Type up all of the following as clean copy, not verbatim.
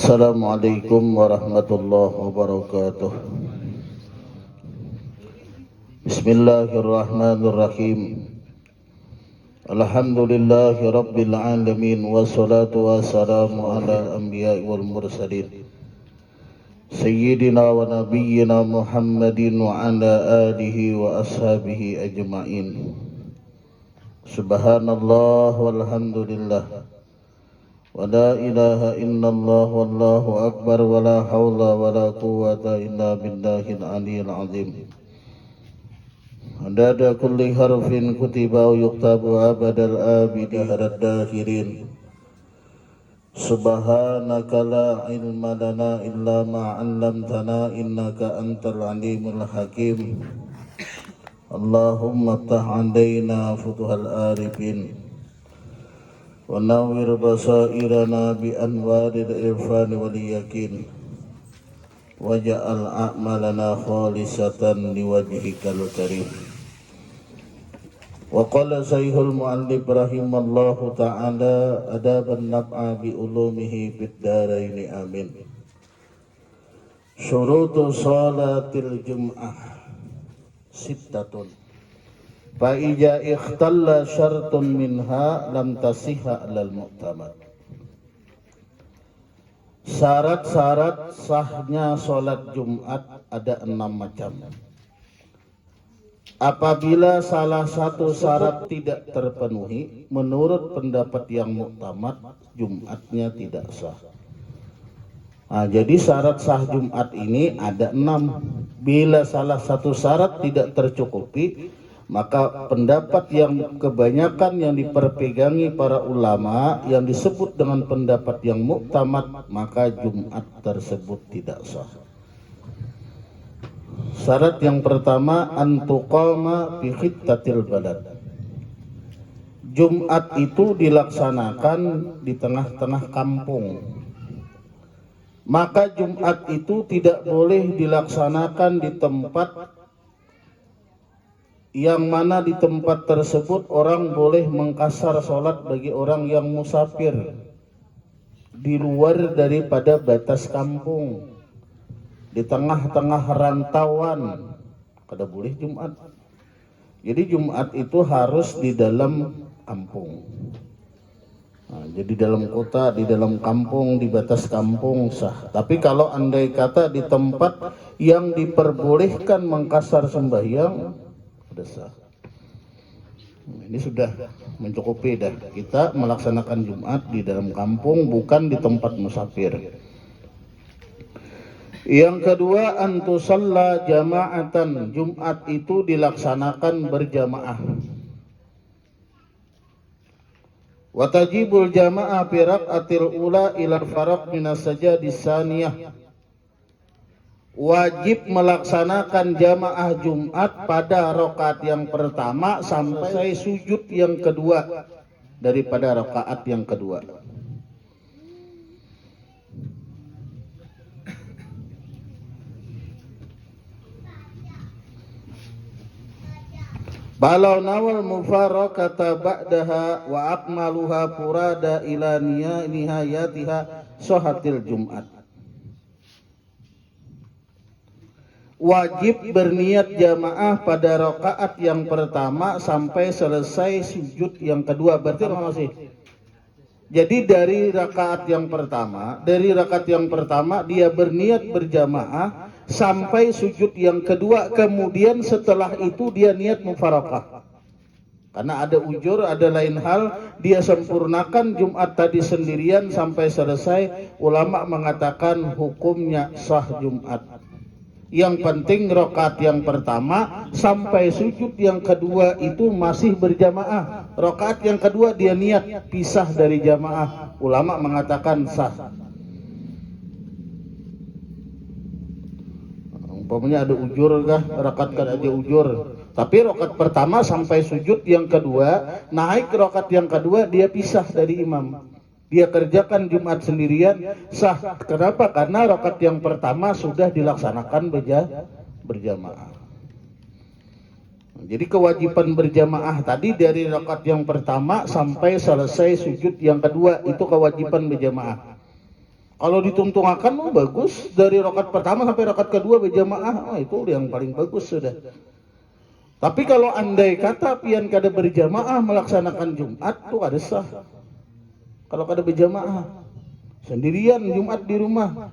Assalamualaikum warahmatullahi wabarakatuh. Bismillahirrahmanirrahim. Alhamdulillahi rabbil alamin. Wassalatu wassalamu ala anbiya'i wal mursalin Sayyidina wa nabiyyina Muhammadin wa ala alihi wa ashabihi ajma'in. Subhanallah walhamdulillah wa la ilaha illallah wallahu akbar wa la hawla wa la quwwata illa billahil aliyyil azim. Adada kulli harfin kutiba wa yuktabu abadal abidi hadad dakhirin. Subhanaka la ilma lana illa ma 'allamtana innaka antal alimul hakim. Allahumma ftah 'alaina futuhal arifin wa nawwir basairana bi anwaril irfan wal yakin waj'al a'malana khalisatan liwajhikal karim. Wa qala sayhul mu'allif rahimallahu ta'ala adaban naf'a bi ulumihi fid dharain amin. Syurutu salatil jum'ah sittatun fa ija ikhtalla syartun minha lam tasihha alal mu'tamad. Syarat-syarat sahnya sholat Jumat ada 6 macam. Apabila salah satu syarat tidak terpenuhi, menurut pendapat yang muktamad, Jumatnya tidak sah. Nah, jadi syarat sah Jumat ini ada 6. Bila salah satu syarat tidak tercukupi, maka pendapat yang kebanyakan yang diperpegangi para ulama yang disebut dengan pendapat yang muktamad, maka Jumat tersebut tidak sah. Syarat yang pertama, antuqama fi khittatil balad. Jumat itu dilaksanakan di tengah-tengah kampung. Maka Jumat itu tidak boleh dilaksanakan di tempat yang mana di tempat tersebut orang boleh mengkasar sholat bagi orang yang musafir di luar daripada batas kampung, di tengah-tengah rantauan, kada boleh Jumat. Jadi Jumat itu harus di dalam kampung. Nah, jadi dalam kota, di dalam kampung, di batas kampung sah. Tapi kalau andai kata di tempat yang diperbolehkan mengkasar sembahyang, sudah sah. Ini sudah mencukupi dah. Kita melaksanakan Jumat di dalam kampung, bukan di tempat musafir. Yang kedua, antusalla jama'atan. Jumat itu dilaksanakan berjamaah. Wa tajibul jama'ah fi raq'atil ula ila faraq minas sajadis saniyah. Wajib melaksanakan jamaah Jumat pada rakaat yang pertama sampai sujud yang kedua daripada rakaat yang kedua. Balau nawal mufarakata ba'daha wa akmaluha purada ila nihayatiha sohatil Jumat. Wajib berniat jamaah pada rakaat yang pertama sampai selesai sujud yang kedua. Berarti masih. Jadi dari rakaat yang pertama dia berniat berjamaah sampai sujud yang kedua, kemudian setelah itu dia niat mufarakah. Karena ada ujur, ada lain hal, dia sempurnakan Jumat tadi sendirian sampai selesai. Ulama mengatakan hukumnya sah Jumat. Yang penting rakaat yang pertama sampai sujud yang kedua itu masih berjamaah. Rakaat yang kedua dia niat pisah dari jamaah. Ulama mengatakan sah. Umpamanya ada ujur kah? Rakaat kan aja ujur. Tapi rakaat pertama sampai sujud yang kedua, naik rakaat yang kedua dia pisah dari imam. Dia kerjakan Jumat sendirian, sah. Kenapa? Karena rakaat yang pertama sudah dilaksanakan berjamaah. Jadi kewajiban berjamaah tadi dari rakaat yang pertama sampai selesai sujud yang kedua, itu kewajiban berjamaah. Kalau dituntungakan bagus dari rakaat pertama sampai rakaat kedua berjamaah, itu yang paling bagus sudah. Tapi kalau andai kata pian kada berjamaah melaksanakan Jumat tuh ada sah. Kalau kada berjamaah sendirian Jumat di rumah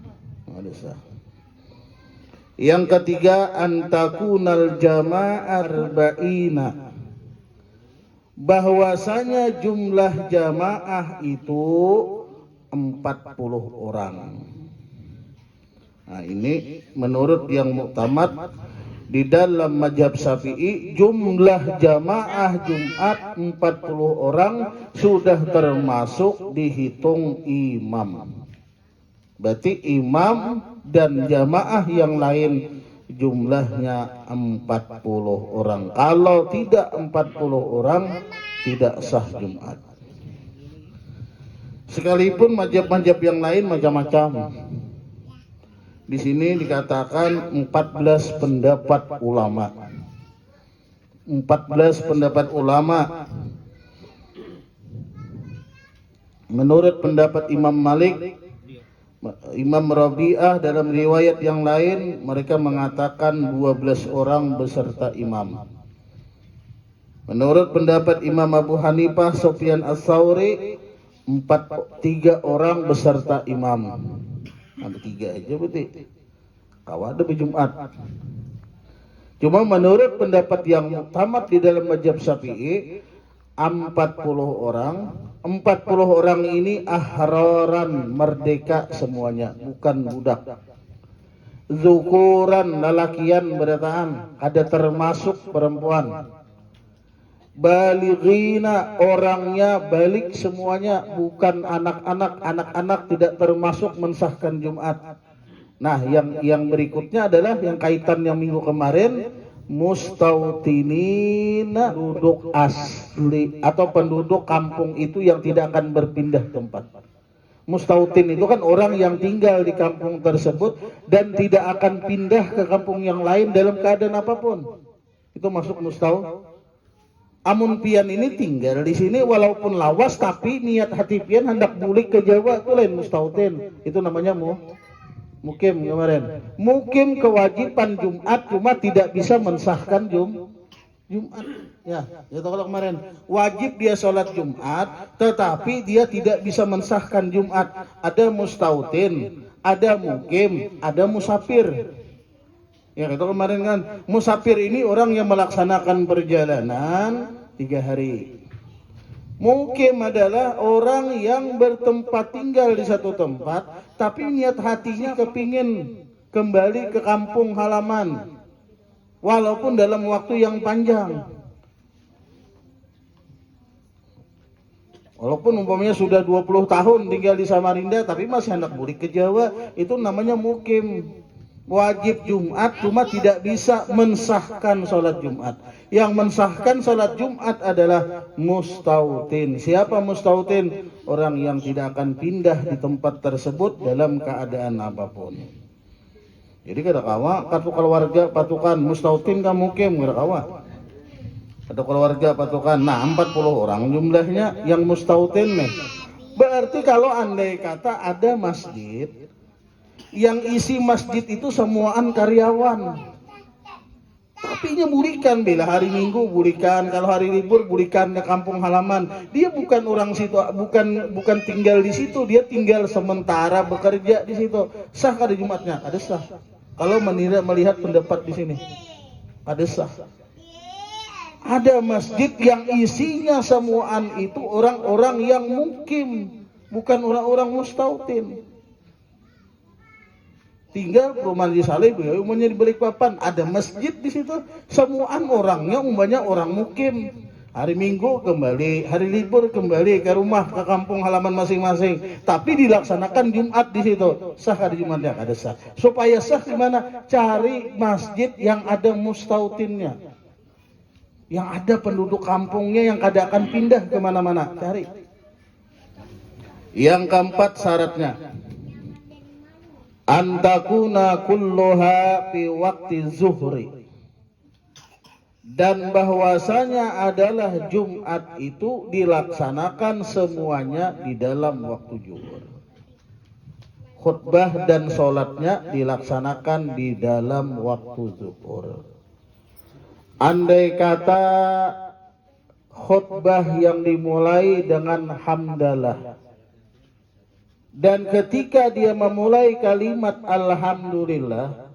ada sah. Yang ketiga, antakunal jama'ah arba'ina, bahwasanya jumlah jamaah itu 40 orang. Nah, ini menurut yang muktamad di dalam mazhab Syafi'i, jumlah jamaah Jumat 40 orang sudah termasuk dihitung imam. Berarti imam dan jamaah yang lain jumlahnya 40 orang. Kalau tidak 40 orang tidak sah Jumat. Sekalipun mazhab-mazhab yang lain macam-macam. Di sini dikatakan 14 pendapat ulama. 14 pendapat ulama. Menurut pendapat Imam Malik, Imam Rabi'ah dalam riwayat yang lain mereka mengatakan 12 orang beserta imam. Menurut pendapat Imam Abu Hanifah, Sufyan Ats-Tsauri 3 orang beserta imam. Ada 3 aja berarti. Kau ada berjumat. Cuma menurut pendapat yang muktamad di dalam mazhab Syafi'i 40 orang. 40 orang ini ahraran, merdeka semuanya, bukan budak. Zukuran, lalakian berataan, ada termasuk perempuan. Balighina, orangnya balik semuanya, bukan anak-anak. Anak-anak tidak termasuk mensahkan Jumat. Nah, yang berikutnya adalah yang kaitan yang minggu kemarin, mustautinina, penduduk asli atau penduduk kampung itu yang tidak akan berpindah tempat. Mustautin itu kan orang yang tinggal di kampung tersebut dan tidak akan pindah ke kampung yang lain dalam keadaan apapun. Itu masuk mustau. Amun pian ini tinggal di sini walaupun lawas tapi niat hati pian hendak bulik ke Jawa, itu lain mustautin. Itu namanya mukim kemarin. Mukim kewajiban Jumat, cuma tidak bisa mensahkan Jumat. Ya kalau kemarin wajib dia sholat Jumat, tetapi dia tidak bisa mensahkan Jumat. Ada mustautin, ada mukim, ada musafir. Ya itu kemarin kan, musafir ini orang yang melaksanakan perjalanan 3 hari. Mukim adalah orang yang bertempat tinggal di satu tempat, tapi niat hatinya kepingin kembali ke kampung halaman, walaupun dalam waktu yang panjang. Walaupun umpamanya sudah 20 tahun tinggal di Samarinda, tapi masih hendak balik ke Jawa, itu namanya mukim. Wajib Jumat, cuma tidak bisa mensahkan sholat Jumat. Yang mensahkan sholat Jumat adalah mustautin. Siapa mustautin? Orang yang tidak akan pindah di tempat tersebut dalam keadaan apapun. Jadi kada kawa kartu keluarga patukan mustautin ka mukim kada kawa. Kartu keluarga patukan. Nah 40 orang jumlahnya yang mustautin nih. Berarti kalau andai kata ada masjid yang isi masjid itu semuaan karyawan, tapi nya bulikan bila hari Minggu bulikan, kalau hari libur bulikan ke kampung halaman. Dia bukan orang situ, bukan tinggal di situ, dia tinggal sementara bekerja di situ. Sah kada Jumatnya? Ada sah. Kalau melihat pendapat di sini, ada sah. Ada masjid yang isinya semuaan itu orang-orang yang mukim, bukan orang-orang mustautin. Tinggal perumahan di Saleh, beliau umumnya di Balikpapan, ada masjid di situ, semuaan orangnya umumnya orang mukim. Hari Minggu kembali, hari libur kembali ke rumah, ke kampung halaman masing-masing. Tapi dilaksanakan Jumat di situ. Sah hari Jumatnya ada sah. Supaya sah gimana? Cari masjid yang ada mustautinnya, yang ada penduduk kampungnya yang kada akan pindah kemana-mana. Cari. Yang keempat syaratnya, antakuna kulluha fi waktu zuhri, dan bahwasanya adalah Jumat itu dilaksanakan semuanya di dalam waktu zuhur. khutbah dan sholatnya dilaksanakan di dalam waktu zuhur. Andai kata khutbah yang dimulai dengan hamdalah, dan ketika dia memulai kalimat alhamdulillah,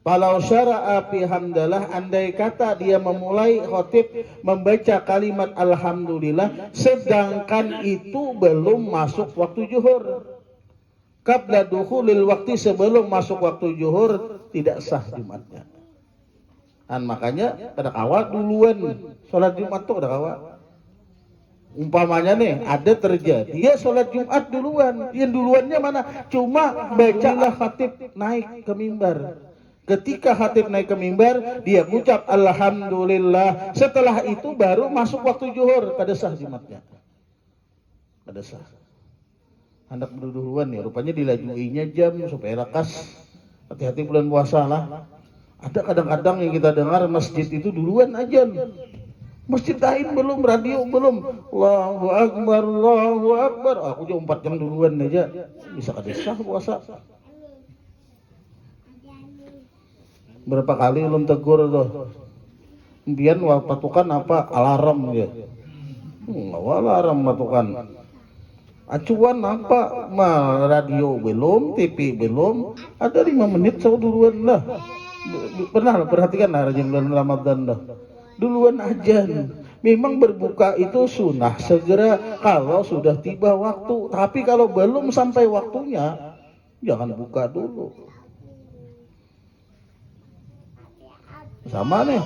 kalau syara'a fi hamdalah, andai kata dia memulai khotib membaca kalimat alhamdulillah, sedangkan itu belum masuk waktu zuhur, qabla dukhulil waktu, sebelum masuk waktu zuhur, tidak sah Jumatnya. Dan makanya kada kawa duluan sholat Jumat tuh kada kawa. Umpamanya nih ada terjadi dia sholat Jumat duluan, yang duluannya mana? Cuma bacalah khatib naik ke mimbar. Ketika khatib naik ke mimbar, dia ucap alhamdulillah. Setelah itu baru masuk waktu zuhur, kada sah Jumatnya. Kada sah. Hendak duluan ya, rupanya dilajuinya jam supaya rakas. Hati-hati bulan puasa lah. Ada kadang-kadang yang kita dengar masjid itu duluan aja. Masjid lain belum, radio belum. Allahu Akbar, Allahu Akbar. Aku juga 4 jam duluan aja. Bisa kada sah puasa. Berapa kali belum tegur tuh. Kemudian patukan apa? Alarm ya. Alarm patukan. Acuan apa? Radio belum, TV belum. Ada 5 menit saya duluan lah. Pernah perhatikan lah bulan Ramadan dah. Duluan aja. Memang berbuka itu sunnah segera kalau sudah tiba waktu. Tapi kalau belum sampai waktunya, jangan buka dulu. Sama nih.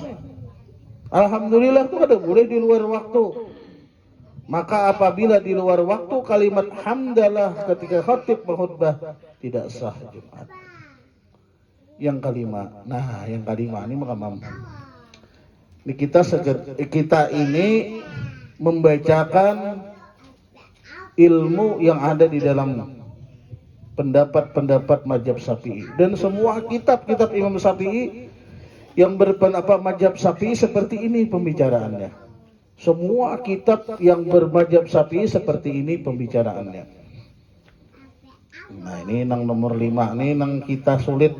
Alhamdulillah itu ada boleh di luar waktu. Maka apabila di luar waktu kalimat hamdalah ketika khatib berkhutbah, tidak sah Jumat. Yang kelima, yang kelima ini makamam. Kita ini membacakan ilmu yang ada di dalam pendapat-pendapat mazhab Syafi'i, dan semua kitab-kitab Imam Syafi'i yang berpendapat mazhab Syafi'i seperti ini pembicaraannya. Semua kitab yang bermazhab Syafi'i seperti ini pembicaraannya. Nah ini yang nomor 5, ini yang kita sulit.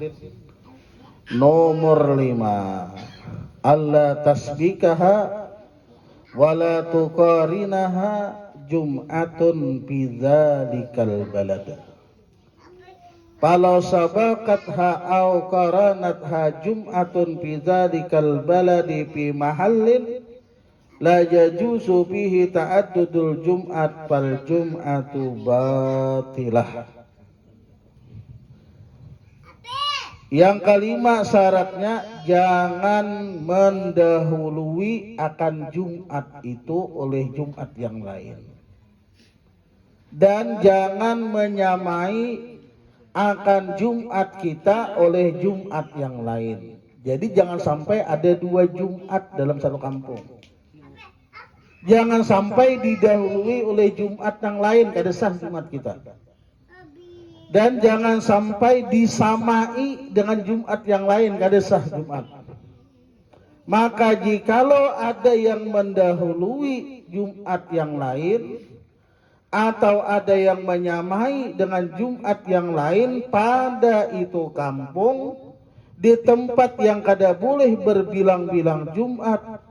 Nomor 5, alla tasbikaha wala tuqarinaha jum'atun fi dzalikal balad. Falau sabaqatha aw qaranatha jum'atun fi dzalikal baladi fi mahallin la yajuzu fihi ta'addudul jum'at fal jum'atu batilah. Yang kelima syaratnya, jangan mendahului akan Jumat itu oleh Jumat yang lain. Dan jangan menyamai akan Jumat kita oleh Jumat yang lain. Jadi jangan sampai ada 2 Jumat dalam satu kampung. Jangan sampai didahului oleh Jumat yang lain, kada sah Jumat kita. Dan jangan sampai disamai dengan Jumat yang lain, kada sah Jumat. Maka jikalau ada yang mendahului Jumat yang lain atau ada yang menyamai dengan Jumat yang lain pada itu kampung, di tempat yang kada boleh berbilang-bilang Jumat,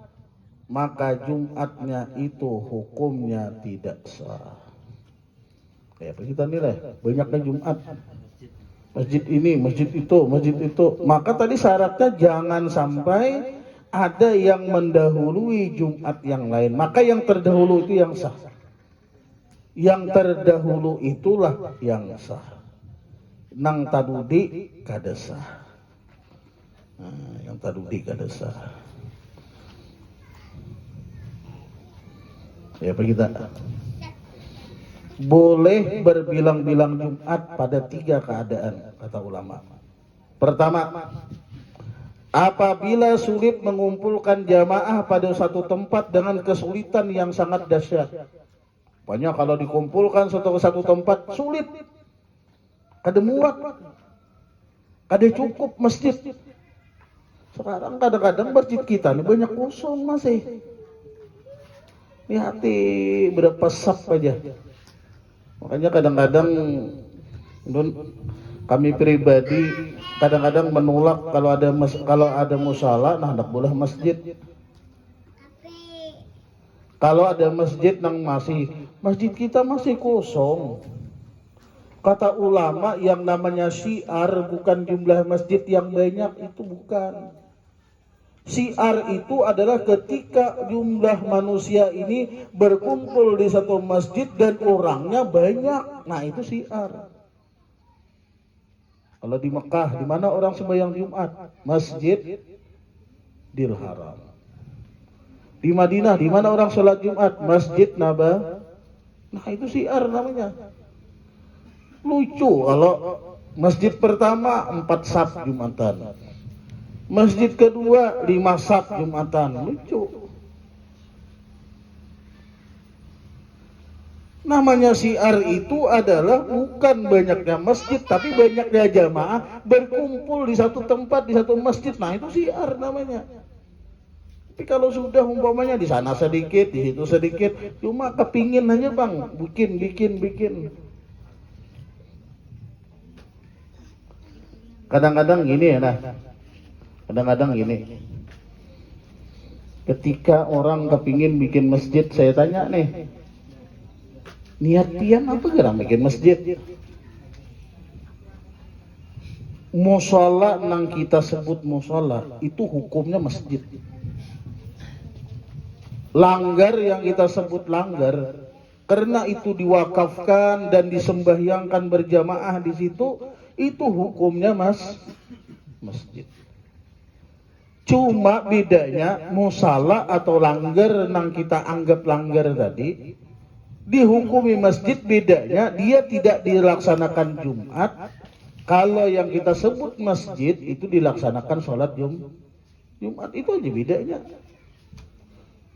maka Jumatnya itu hukumnya tidak sah. Kayak kita nilai banyaknya Jumat, masjid ini, masjid itu. Maka tadi syaratnya jangan sampai ada yang mendahului Jumat yang lain. Maka yang terdahulu itu yang sah. Yang terdahulu itulah yang sah. Nang tadudi kada sah. Yang tadudi kada sah. Ya kita boleh berbilang-bilang Jumat pada 3 keadaan, kata ulama. Pertama, apabila sulit mengumpulkan jamaah pada satu tempat dengan kesulitan yang sangat dahsyat. Banyak kalau dikumpulkan satu tempat sulit, kada muat, kada cukup masjid. Sekarang kadang-kadang masjid kita ini banyak kosong masih. Hati berapa saf aja. Makanya kadang-kadang Dan kami pribadi kadang-kadang menolak kalau ada musala, nah hendak boleh masjid. Kalau ada masjid nang masjid kita masih kosong. Kata ulama yang namanya syiar bukan jumlah masjid yang banyak, itu bukan. Syiar itu adalah ketika jumlah manusia ini berkumpul di satu masjid dan orangnya banyak. Nah itu syiar. Kalau di Mekah, di mana orang sembahyang Jumat? Masjidil Haram. Di Madinah, di mana orang sholat Jumat? Masjid Nabawi. Nah itu syiar namanya. Lucu kalau masjid pertama 4 saf Jumatan, masjid kedua 5 saf Jumatan. Lucu. Namanya syiar itu adalah bukan banyaknya masjid, tapi banyaknya jamaah berkumpul di satu tempat, di satu masjid. Nah itu syiar namanya. Tapi kalau sudah umpamanya di sana sedikit, di situ sedikit, cuma kepingin aja bang, bikin. Kadang-kadang gini ya, nah. Kadang-kadang gini. Ketika orang kepingin bikin masjid, saya tanya nih, niat pian apa gerak bikin masjid? Mushola nang kita sebut mushola itu hukumnya masjid. Langgar yang kita sebut langgar karena itu diwakafkan dan disembahyangkan berjamaah di situ, itu hukumnya masjid. Cuma bedanya musala atau langgar nang kita anggap langgar tadi dihukumi masjid, bedanya dia tidak dilaksanakan Jumat. Kalau yang kita sebut masjid itu dilaksanakan sholat Jumat, itu aja bedanya.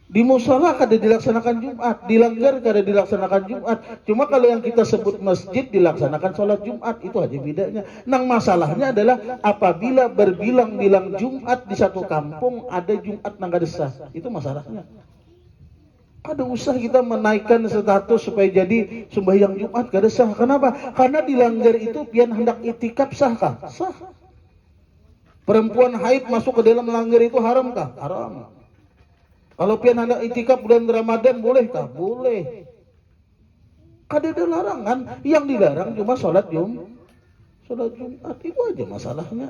Di musala kada dilaksanakan Jumat, di langgar kada dilaksanakan Jumat. Cuma kalau yang kita sebut masjid dilaksanakan sholat Jumat, itu aja bedanya. Nang masalahnya adalah apabila berbilang-bilang Jumat di satu kampung ada Jumat nang kada sah, itu masalahnya. Kada usah kita menaikkan status supaya jadi sembahyang Jumat kada sah. Kenapa? Karena di langgar itu pian hendak itikaf sah kah? Sah. Perempuan haid masuk ke dalam langgar itu haram kah? Haram. Kalau pian hendak itikaf bulan Ramadan bolehkah? Boleh. Kada ada larangan. Yang dilarang cuma sholat Jumat, itu aja masalahnya.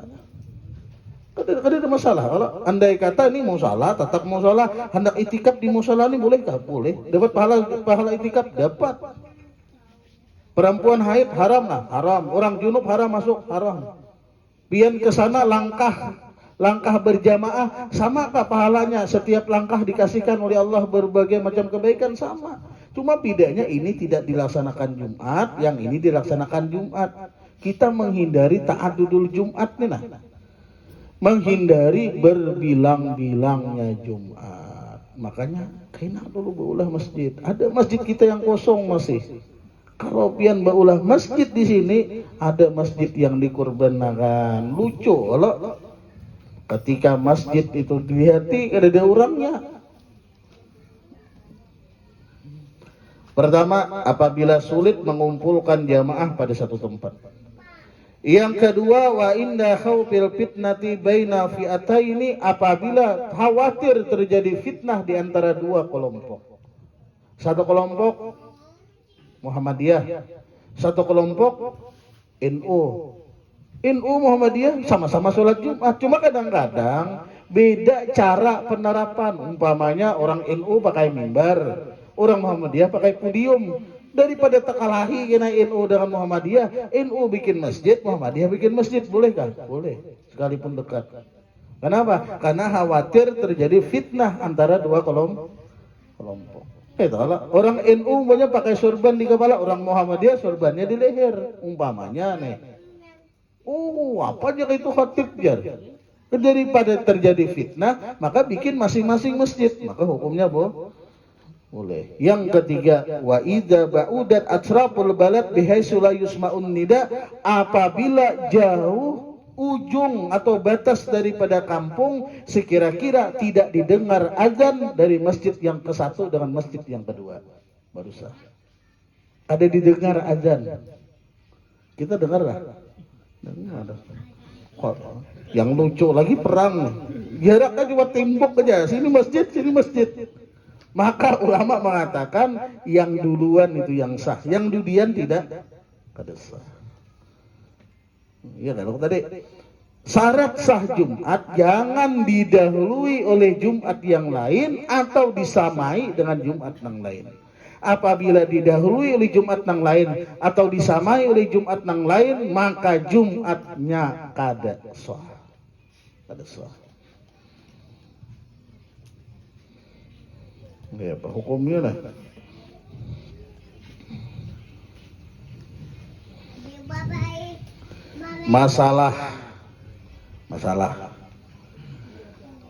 Kada ada masalah. Kalau andai kata ini musala, tetap musala, hendak itikaf di musala ini bolehkah? Boleh. Dapat pahala itikaf? Dapat. Perempuan haid haram lah? Haram. Orang junub haram masuk? Haram. Pian ke sana langkah berjamaah, samakah pahalanya? Setiap langkah dikasihkan oleh Allah berbagai macam kebaikan, sama. Cuma bedanya ini tidak dilaksanakan Jumat, yang ini dilaksanakan Jumat. Kita menghindari ta'adudul Jumat nih nah. Menghindari berbilang-bilangnya Jumat. Makanya kena dulu baulah masjid. Ada masjid kita yang kosong masih. Kalau pian baulah masjid di sini, ada masjid yang dikorbankan. Lucu kalau ketika masjid itu dilihat ada orangnya. Pertama, apabila sulit mengumpulkan jamaah pada satu tempat. Yang kedua, wa inda khawfil fitnati baina fi'ataini, apabila khawatir terjadi fitnah di antara dua kelompok. Satu kelompok Muhammadiyah, satu kelompok NU Muhammadiyah sama-sama sholat Jumat, cuma kadang-kadang beda cara penerapan. Umpamanya orang NU pakai mimbar, orang Muhammadiyah pakai podium. Daripada terkalahi kena NU dengan Muhammadiyah, NU bikin masjid, Muhammadiyah bikin masjid, boleh kan? Boleh, sekalipun dekat. Kenapa? Karena khawatir terjadi fitnah antara dua kelompok. Orang NU banyak pakai sorban di kepala, orang Muhammadiyah sorbannya di leher. Umpamanya nih. Apa aja itu khatib jar. Daripada terjadi fitnah, maka bikin masing-masing masjid, maka hukumnya boleh. Yang ketiga, wa idza ba'udat atraful balad bihaitsu la yusma'un nida, apabila jauh ujung atau batas daripada kampung sekira-kira tidak didengar azan dari masjid yang ke satu dengan masjid yang kedua, baru sah. Ada didengar azan. Kita dengar lah. Dengar. Kok yang lucu lagi perang. Jaraknya cuma tembok aja. Sini masjid, sini masjid. Maka ulama mengatakan yang duluan itu yang sah, yang duluan tidak kada sah. Iya kan tadi. Syarat sah Jumat jangan didahului oleh Jumat yang lain atau disamai dengan Jumat yang lain. Apabila didahului oleh Jumat yang lain atau disamai oleh Jumat yang lain, maka Jumatnya kada sah. Kada sah. Ya, apa hukumnya lah? Masalah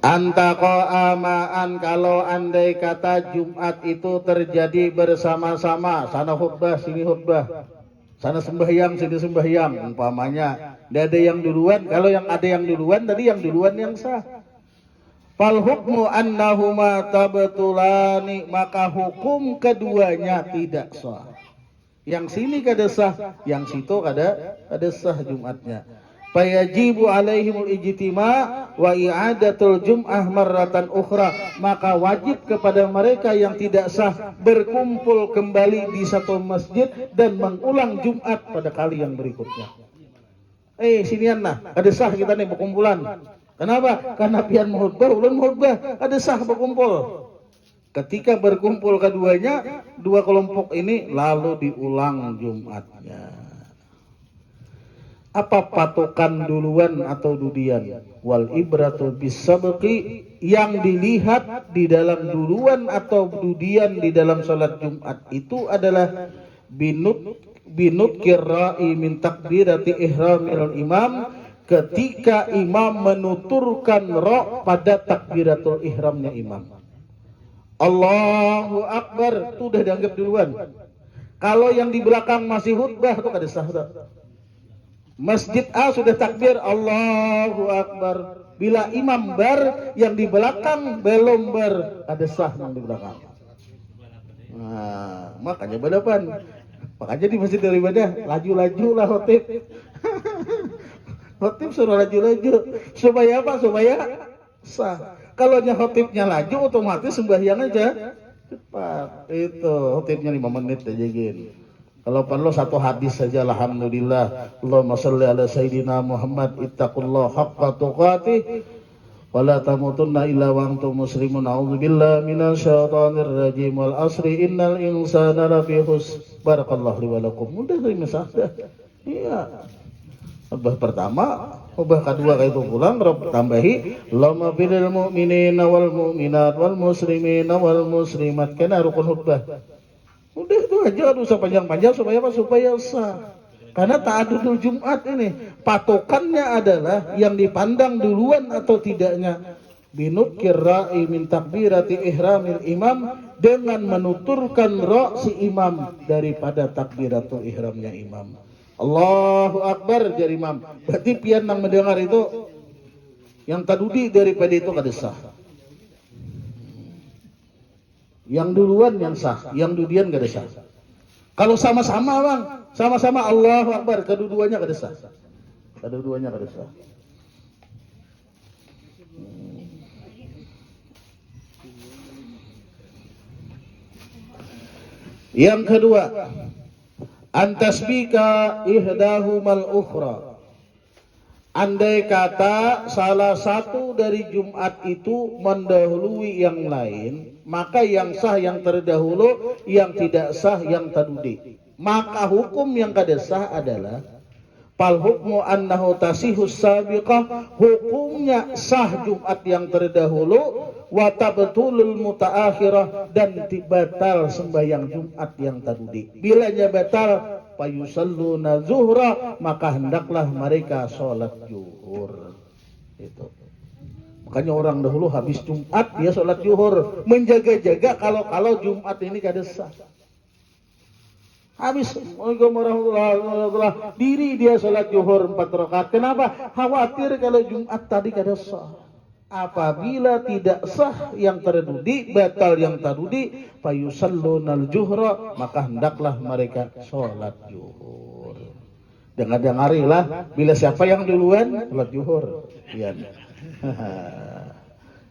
Antaqa'amaan, kalau andai kata Jumat itu terjadi bersama-sama, sana khutbah, sini khutbah, sana sembahyang, sini sembahyang, umpamanya tidak ada yang duluan. Kalau yang ada yang duluan, tadi yang duluan yang sah. Fal hukmu annahuma tabtulani, maka hukum keduanya tidak sah. Yang sini kada sah, yang situ kada sah Jumatnya. Fayajibu alaihimul ijtima' wa i'adatul jum'ah marratan ukhra, maka wajib kepada mereka yang tidak sah berkumpul kembali di satu masjid dan mengulang Jumat pada kali yang berikutnya. Sinian nah, kada sah kita nih berkumpulan. Kenapa? Karena pian khutbah, ulun khutbah, kada sah berkumpul. Ketika berkumpul keduanya, dua kelompok ini lalu diulang Jumatnya. Apa patokan duluan atau dudian? Wal ibratu bisabqi, yang dilihat di dalam duluan atau dudian di dalam salat Jumat itu adalah binut qira'i min takbirati ihramil imam, ketika imam menuturkan ra pada takbiratul ihramnya imam. Allahu Akbar itu udah dianggap duluan. Kalau yang di belakang masih khutbah itu kada sah. Masjid A sudah takbir Allahu Akbar, bila imam bar, yang di belakang belum bar, ada sah yang di belakang. Nah, makanya balapan. Makanya di masjid daripada laju-laju lah khotib. Khotib suruh laju-laju supaya apa? Supaya sah. Kalau khotibnya laju, otomatis sembahyang aja cepat. Itu khotibnya 5 menit aja gini. Kalau perlu satu hadis saja, alhamdulillah. Allahumma shalli ala sayyidina Muhammad, ittaqullaha haqqa tuqatih wa la tamutunna illa wa antum muslimun. A'udzubillahi minasyaitonir rajim. Wal asri innal insana lafi khusr. Barakallahu li wa lakum. Mudah terima saja. Iya. Khutbah pertama, khutbah kedua kayak itu pulang, tambahi Allahumma bilil mu'minina wal mu'minat wal muslimina wal muslimat, kena rukun khutbah. Udah itu aja, usah panjang-panjang supaya apa? Supaya sah. Karena ta'adudul Jumat ini patokannya adalah yang dipandang duluan atau tidaknya. Binut qira'i min takbirati ihramil imam, dengan menuturkan ra si imam daripada takbiratul ihramnya imam. Allahu Akbar dari imam. Berarti pian yang mendengar itu yang tadudi daripada itu kada sah. Yang duluan yang sah, yang dudian kada sah. Kalau sama-sama bang, sama-sama Allahu Akbar, kedua-duanya kada sah. Kedua-duanya kada sah. Yang kedua, antasbika ihdahumal ukhra. Andai kata salah satu dari Jumat itu mendahului yang lain, maka yang sah yang terdahulu, yang tidak sah yang terdudi. Maka hukum yang kada sah adalah fal hukmu annahu tasihus sabiqah, hukumnya sah Jumat yang terdahulu, wa tabtulul mutaakhirah, dan batal sembahyang Jumat yang terdudi. Bilanya batal, fayusalluna zuhra, maka hendaklah mereka sholat zuhur. Itu. Makanya orang dahulu habis Jumat dia sholat zuhur, menjaga-jaga kalau Jumat ini kada sah. Habis diri dia sholat zuhur 4 rakaat. Kenapa? Khawatir kalau Jumat tadi kada sah. Apabila tidak sah yang terdudi, batal yang terdudi, fayusallunal juhra, maka hendaklah mereka sholat zuhur. Dengar-dengarilah bila siapa yang duluan sholat zuhur. Iya.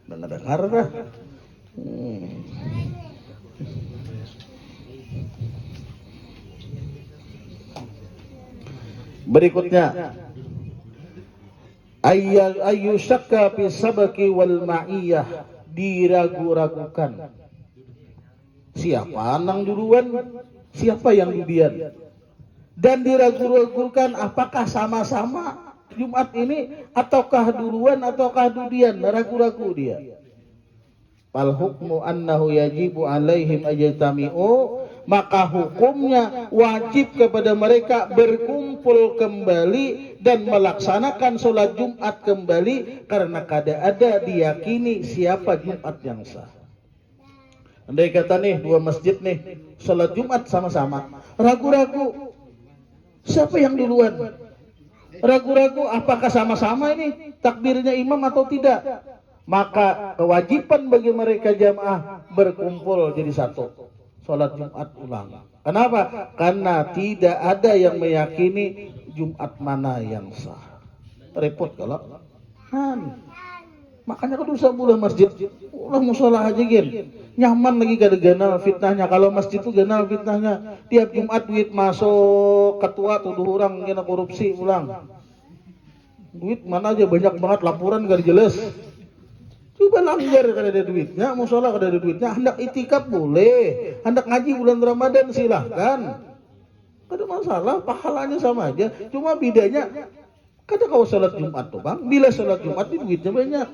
Dengar-dengar dah. Berikutnya ayyu syakka fi sabaki wal ma'iyah, diragu-ragukan. Siapa nang duluan, siapa yang duluan. Dan diragu-ragukan apakah sama-sama Jumat ini ataukah duluan ataukah duluan, ragu-ragu dia. Fal hukmu annahu yajibu alaihim ajtami'u, maka hukumnya wajib kepada mereka berkumpul kembali dan melaksanakan sholat Jumat kembali karena kada ada diyakini siapa Jumat yang sah. Andai kata nih dua masjid nih sholat Jumat sama-sama, ragu-ragu siapa yang duluan, ragu-ragu apakah sama-sama ini takbirnya imam atau tidak, maka kewajiban bagi mereka jamaah berkumpul jadi satu, sholat Jumat ulang. Kenapa? Karena tidak ada yang meyakini Jumat mana yang sah. Repot kalau makanya kudu sabulah masjid ulah musola aja gin nyaman lagi gak ada ganal fitnahnya. Kalau masjid itu ganal fitnahnya, tiap Jumat duit masuk ketua tuduh orang kena korupsi ulang, duit mana aja banyak banget laporan gak jelas. Coba langgar kada ada duitnya, musola kada ada duitnya, hendak itikaf boleh, hendak ngaji bulan Ramadan silahkan, kada masalah, pahalanya sama aja. Cuma bedanya kada kau sholat Jumat tuh bang, bila sholat Jumat itu duitnya banyak,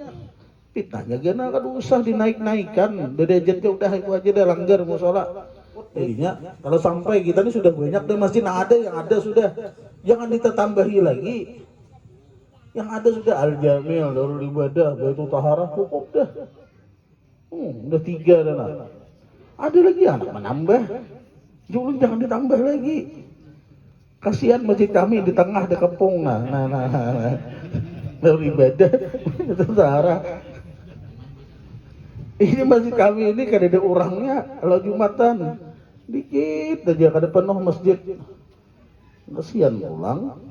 fitnahnya gana kada usah dinaik-naikkan, derajatnya udah itu aja dah langgar musola. Jadinya kalau sampai kita ini sudah banyak dan masjid ada yang ada sudah, jangan ditambahi lagi. Yang ada sudah Al-Jamil, Darul Ibadah, Baitul Taharah, cukup dah. Udah 3 dah lah. Ada lagi anak menambah, jangan ditambah lagi. Kasihan masjid kami di tengah ada kepung nah. Darul Ibadah, Baitul Taharah. Ini masjid kami ini kada ada orangnya, kalau Jumatan dikit aja kada penuh masjid. Kasihan pulang.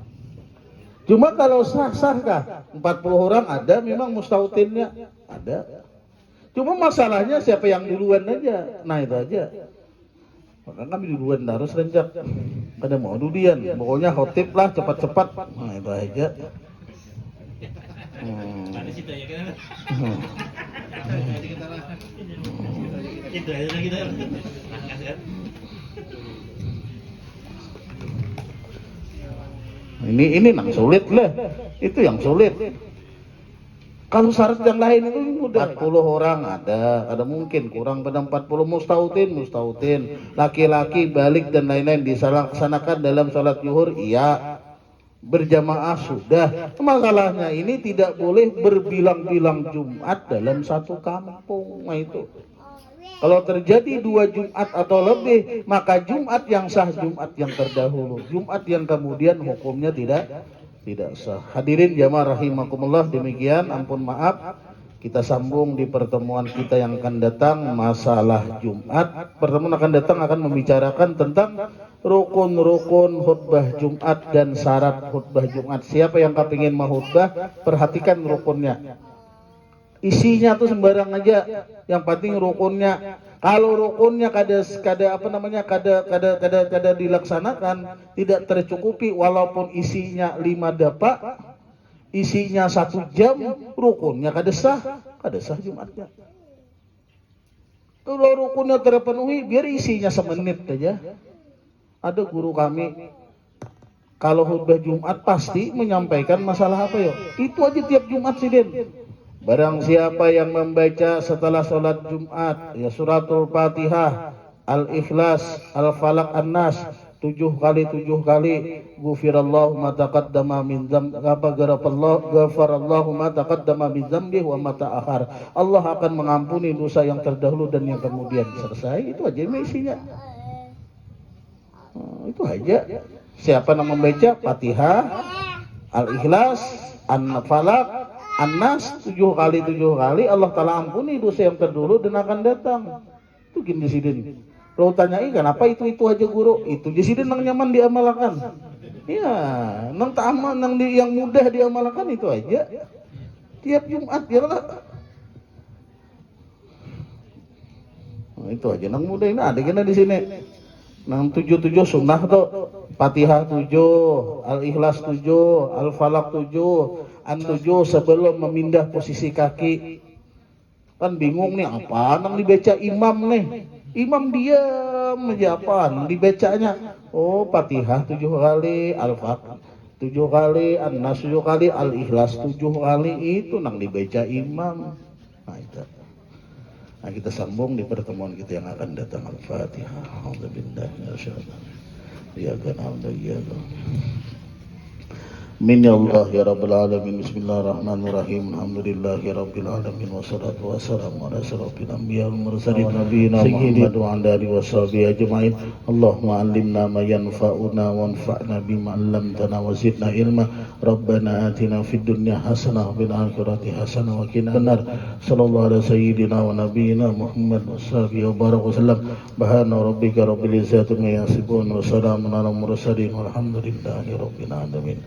Cuma kalau sah-sah kah? 40 orang ada, memang mustautinnya ada. Cuma masalahnya siapa yang duluan aja. Nah itu aja. Maka kami duluan harus rencak. Pada mau duluan. Pokoknya khotib lah cepat-cepat. Nah itu aja. Ini nang sulit lah, itu yang sulit. Kalau syarat yang lain itu mudah. 40 orang ada mungkin kurang pada 40 mustautin, laki-laki balik dan lain-lain dilaksanakan dalam sholat zuhur, iya, berjamaah sudah. Masalahnya ini tidak boleh berbilang-bilang Jumat dalam satu kampung, nah itu. Kalau terjadi 2 Jumat atau lebih, maka Jumat yang sah Jumat yang terdahulu. Jumat yang kemudian hukumnya tidak sah. Hadirin jamaah rahimakumullah, demikian, ampun maaf. Kita sambung di pertemuan kita yang akan datang masalah Jumat. Pertemuan akan datang akan membicarakan tentang rukun-rukun khutbah Jumat dan syarat khutbah Jumat. Siapa yang kepingin mahutbah, perhatikan rukunnya. Isinya tuh sembarang aja, yang penting rukunnya. Kalau rukunnya kada dilaksanakan, tidak tercukupi, walaupun isinya 5 dapak, isinya 1 jam, rukunnya kada sah Jumatnya. Kalau rukunnya terpenuhi, biar isinya semenit aja. Ada guru kami, kalau khutbah Jumat pasti menyampaikan masalah apa yo? Itu aja tiap Jumat sih Den. Barang siapa yang membaca setelah sholat Jumat ya suratul Fatihah, Al-Ikhlas, Al-Falaq, An-Nas 7 kali, ghufirallahu ma taqaddama min dzambi, ghafarallahu ma taqaddama min dzambi wa ma ta'akhir. Allah akan mengampuni dosa yang terdahulu dan yang kemudian. Selesai, itu aja isinya. Itu aja. Siapa yang membaca Fatihah, Al-Ikhlas, Al-Falaq, An-Nas 7 kali, Allah Ta'ala ampuni dosa yang terdahulu dan akan datang. Itu gini sidin. Kalau tanyai kenapa itu aja guru? Itu di sidin yang nyaman diamalkan. Ya, nang taman nang yang mudah diamalkan itu aja. Tiap Jumat ya lah. Nah, itu aja nang mudah ini ada kena di sini. Nang 77 sunnah tuh. Fatihah 7, Al-Ikhlas 7, Al-Falaq 7, An 7 sebelum memindah posisi kaki. Kan bingung nih apa nang dibaca imam nih. Imam diam aja apa nang dibacanya. Oh, Fatihah 7 kali, Al-Falaq 7 kali, An-Nas 7 kali, Al-Ikhlas 7 kali, itu nang dibaca imam. Nah, itu. Nah, kita sambung di pertemuan kita yang akan datang. Al-Fatihah. Alhamdulillah. Ya kan, alhamdulillah. Min ya Allah ya Rabbal Alamin. Bismillahirrahmanirrahim. Alhamdulillahi Rabbil Alamin. Wassalatu wassalamu ala asyrafil anbiya wal mursalin nabiyina Muhammad wa ala alihi washabihi ajma'in. Allahumma allimna ma yanfa'una wanfa'na bima 'allamtana wa zidna ilma. Rabbana atina fid dunya hasanah wa fil akhirati hasanah wa qina adzabannar. Sallallahu ala sayyidina wa nabiyyina Muhammad wa sahbihi wa baraka wasallam. Subhana rabbika rabbil izzati amma yasifun wa salamun ala mursalin walhamdulillahi rabbil alamin.